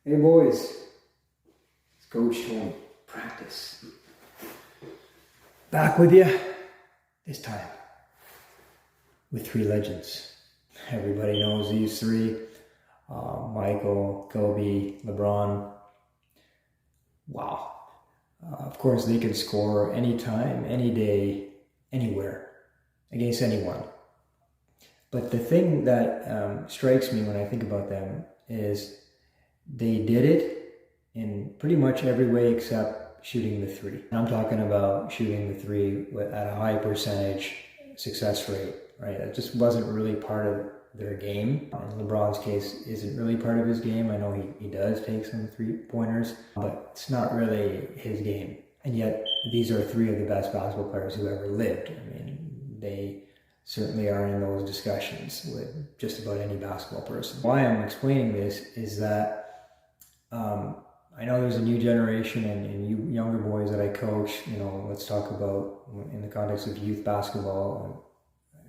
Hey boys, it's Coach Tony. Practice. Back with you, this time with three legends. Everybody knows these three. Michael, Kobe, LeBron. Wow. Of course, they can score anytime, any day, anywhere, against anyone. But the thing that strikes me when I think about them is they did it in pretty much every way except shooting the three. And I'm talking about shooting the three at a high percentage success rate, right? That just wasn't really part of their game. In LeBron's case, isn't really part of his game. I know he does take some three-pointers, but it's not really his game. And yet, these are three of the best basketball players who ever lived. I mean, they certainly are in those discussions with just about any basketball person. Why I'm explaining this is that I know there's a new generation and you younger boys that I coach, let's talk about in the context of youth basketball,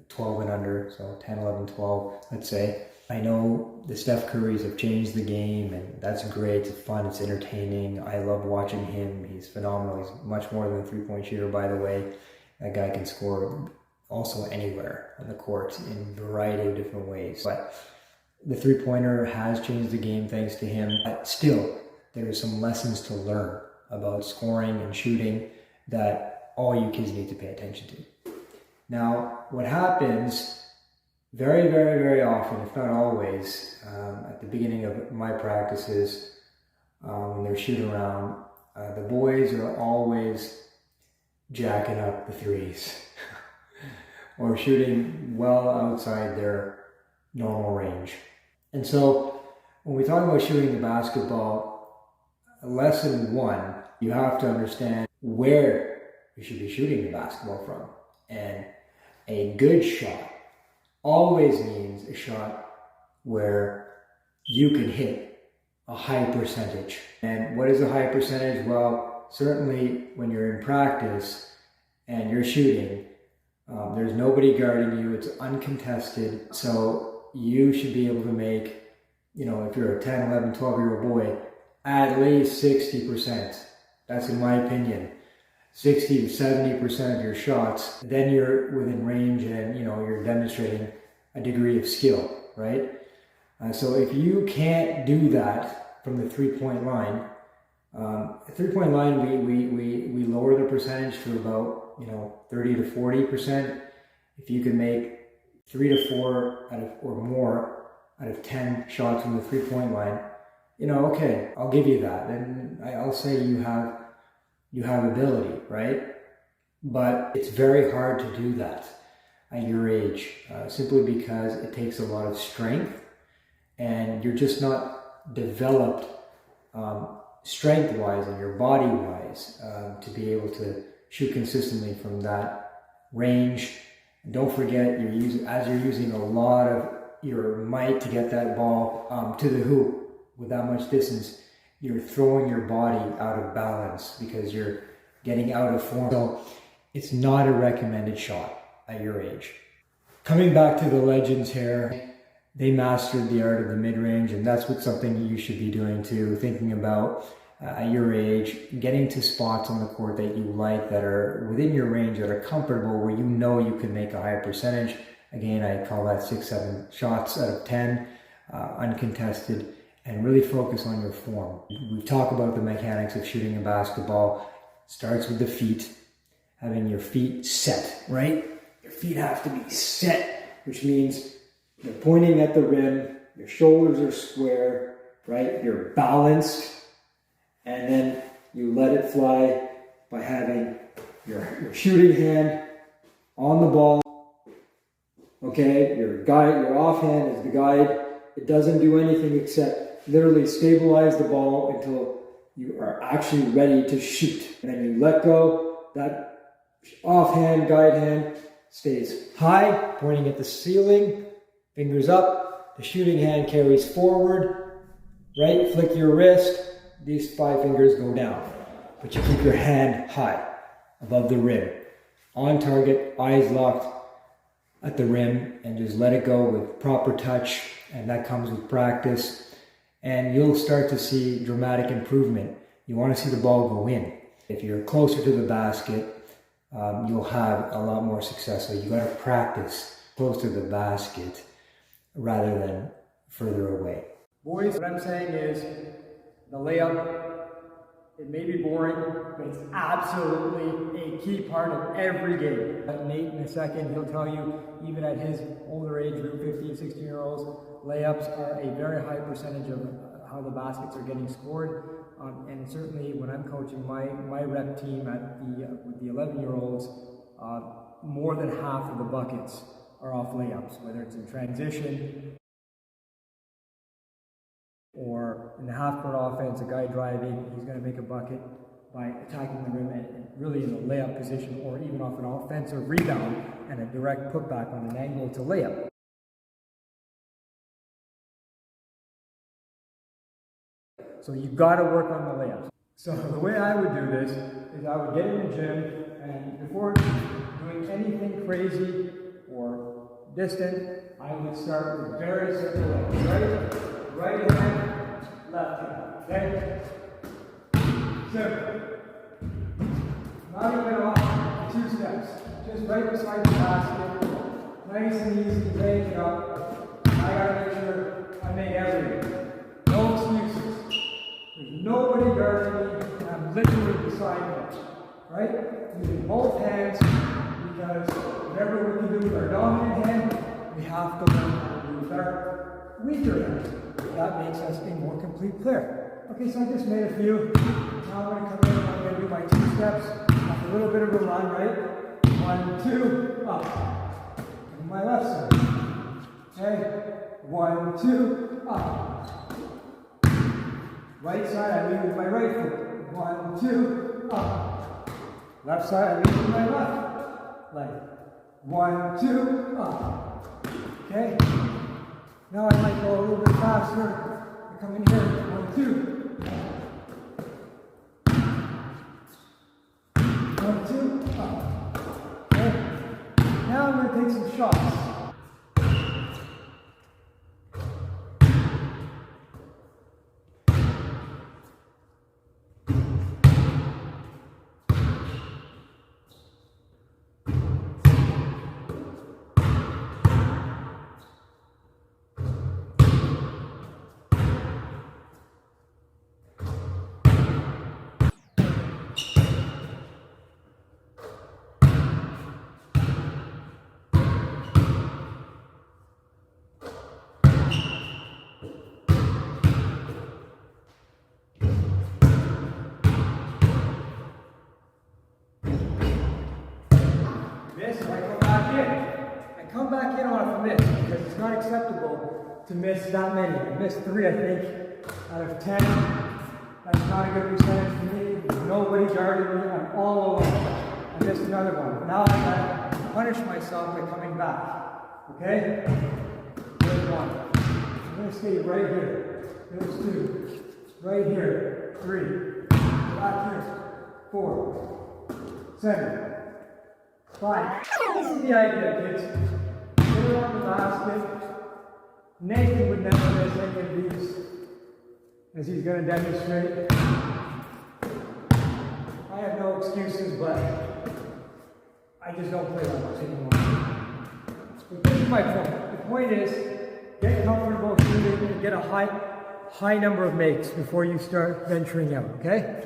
12 and under, so 10, 11, 12, let's say. I know the Steph Currys have changed the game, and that's great. It's fun, it's entertaining. I love watching him. He's phenomenal. He's much more than a three-point shooter, by the way. That guy can score also anywhere on the court in a variety of different ways. But the three-pointer has changed the game thanks to him. But still, there are some lessons to learn about scoring and shooting that all you kids need to pay attention to. Now, what happens very, very, very often, if not always, at the beginning of my practices, when they're shooting around, the boys are always jacking up the threes or shooting well outside their normal range. And so when we talk about shooting the basketball, lesson one, you have to understand where you should be shooting the basketball from. And a good shot always means a shot where you can hit a high percentage. And what is a high percentage? Well, certainly when you're in practice and you're shooting, there's nobody guarding you, it's uncontested. So you should be able to make, if you're a 10, 11, 12-year-old boy, at least 60%. That's in my opinion. 60 to 70% of your shots, then you're within range and you're demonstrating a degree of skill, right? So if you can't do that from the three-point line, three-point line we lower the percentage to about 30 to 40%. If you can make 3 to 4 or more out of 10 shots from the three-point line, okay, I'll give you that. And I'll say you have ability, right? But it's very hard to do that at your age, simply because it takes a lot of strength and you're just not developed strength-wise and your body-wise to be able to shoot consistently from that range. And don't forget, you're using a lot of your might to get that ball to the hoop with that much distance, you're throwing your body out of balance because you're getting out of form. So it's not a recommended shot at your age. Coming back to the legends here, they mastered the art of the mid-range, and that's something you should be doing too, thinking about at your age, getting to spots on the court that you like, that are within your range, that are comfortable, where you can make a higher percentage. Again, I call that 6, 7 shots out of 10, uncontested, and really focus on your form. We've talked about the mechanics of shooting a basketball. It starts with the feet, having your feet set, right? Your feet have to be set, which means you're pointing at the rim, your shoulders are square, right? You're balanced, and then you let it fly by having your shooting hand on the ball. Okay, your offhand is the guide. It doesn't do anything except literally stabilize the ball until you are actually ready to shoot. And then you let go, that offhand, guide hand stays high, pointing at the ceiling, fingers up, the shooting hand carries forward, right? Flick your wrist, these 5 fingers go down. But you keep your hand high, above the rim, on target, eyes locked at the rim, and just let it go with proper touch, and that comes with practice. and you'll start to see dramatic improvement. You want to see the ball go in. If you're closer to the basket, you'll have a lot more success. So you got to practice close to the basket rather than further away. Boys, what I'm saying is the layup, it may be boring, but it's absolutely a key part of every game. Nate, in a second, he'll tell you, even at his older age, 15, 16-year-olds, layups are a very high percentage of how the baskets are getting scored. And certainly when I'm coaching my rep team at with the 11-year-olds, more than half of the buckets are off layups, whether it's in transition or in the half-court offense, a guy driving, he's going to make a bucket by attacking the rim and really in the layup position, or even off an offensive rebound and a direct putback on an angle to layup. So you've got to work on the layups. So the way I would do this is I would get in the gym, and before doing anything crazy or distant, I would start with very simple layups. Right hand, left hand, okay? Simple. Not even off 2 steps. Just right beside the basket. Nice and easy, take it up. I gotta make sure I make everything. No excuses. There's nobody guarding me, and I'm literally beside them. Right? Using both hands, because whatever we can do with our dominant hand, we have to learn how to do with our weaker hand. That makes us a more complete player. Okay, so I just made a few. Now I'm going to come in and I'm going to do my 2 steps. A little bit of a run, right? 1, 2, up. And my left side. Okay? 1, 2, up. Right side, I lead with my right foot. 1, 2, up. Left side, I lead with my left leg. 1, 2, up. Okay? Now I might go a little bit faster. I come in here, 1, 2. 1, 2, up. Okay. Now I'm going to take some shots. Come back in on a miss, because it's not acceptable to miss that many. I missed 3, I think, out of 10. That's not a good percentage for me. There's nobody guarding me. I'm all alone. I missed another one. Now I gotta punish myself by coming back. Okay? There's 1. I'm gonna stay right here. There's 2. Right here. 3. Back here. 4. 7. 5. This is the idea, kids. Put it on the basket. Nathan would never miss any of these, as he's going to demonstrate. I have no excuses, but I just don't play that much anymore. But this is my point. The point is, get comfortable shooting and get a high number of makes before you start venturing out, okay?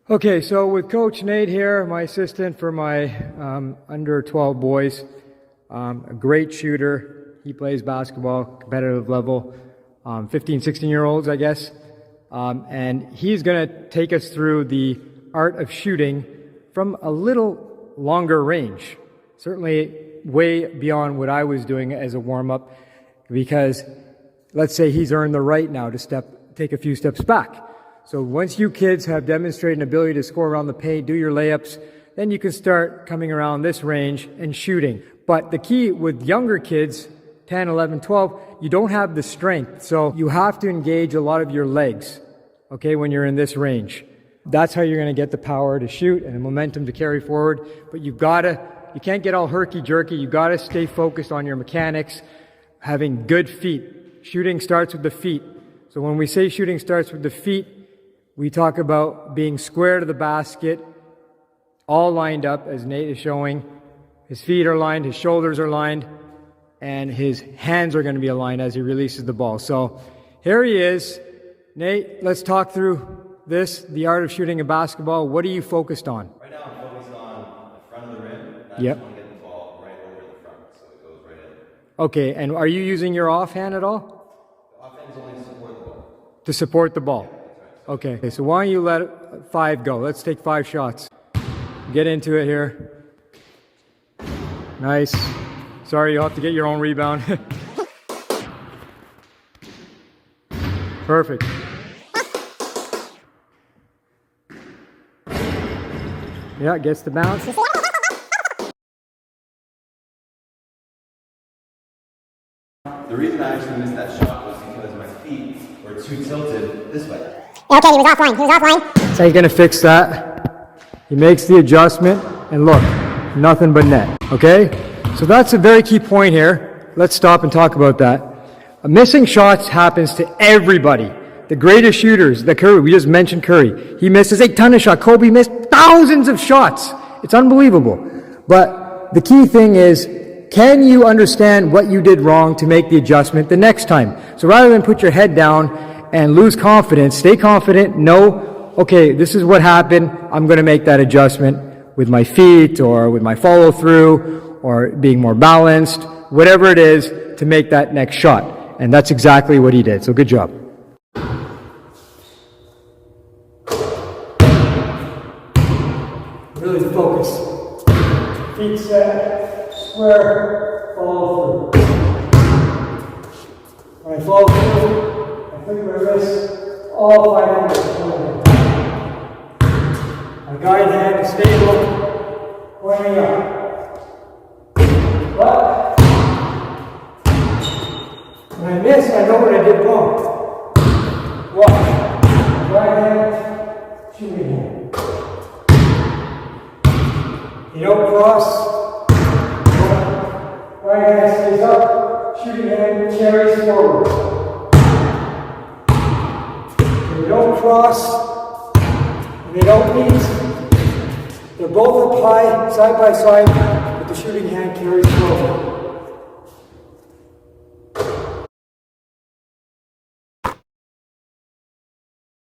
Okay, so with Coach Nate here, my assistant for my under 12 boys, a great shooter. He plays basketball, competitive level, 15, 16-year-olds, I guess. And he's going to take us through the art of shooting from a little longer range. Certainly way beyond what I was doing as a warm-up, because let's say he's earned the right now to take a few steps back. So once you kids have demonstrated an ability to score around the paint, do your layups, then you can start coming around this range and shooting. But the key with younger kids, 10, 11, 12, you don't have the strength. So you have to engage a lot of your legs, okay, when you're in this range. That's how you're going to get the power to shoot and the momentum to carry forward. But you can't get all herky-jerky. You got to stay focused on your mechanics, having good feet. Shooting starts with the feet. So when we say shooting starts with the feet, we talk about being square to the basket, all lined up, as Nate is showing. His feet are lined, his shoulders are lined, and his hands are going to be aligned as he releases the ball. So here he is. Nate, let's talk through this, the art of shooting a basketball. What are you focused on? Right now I'm focused on the front of the rim. I Yep. just want to get the ball right over the front, so it goes right in. Okay, and are you using your offhand at all? The offense only to support the ball. To support the ball? Okay, so why don't you let 5 go? Let's take 5 shots. Get into it here. Nice. Sorry, you'll have to get your own rebound. Perfect. Yeah, gets the bounce. The reason I actually missed that shot was because my feet were too tilted this way. Okay, he was offline. So he's going to fix that. He makes the adjustment, and look, nothing but net. Okay? So that's a very key point here. Let's stop and talk about that. Missing shots happens to everybody. The greatest shooters, the Curry, we just mentioned Curry. He misses a ton of shots. Kobe missed thousands of shots. It's unbelievable. But the key thing is, can you understand what you did wrong to make the adjustment the next time? So rather than put your head down and lose confidence, stay confident, know, okay, this is what happened, I'm going to make that adjustment with my feet or with my follow through or being more balanced, whatever it is to make that next shot. And that's exactly what he did. So good job. Really focus. Feet set, square, follow through. When I follow through, I flick my wrist, all 5 fingers. My guide hand is stable, pointing up. But when I miss, I know what I did wrong. Watch. Right hand, shooting hand. You don't cross. Right hand stays up, shooting hand carries forward. They don't cross, and they don't meet. They're both up high, side by side, but the shooting hand carries forward.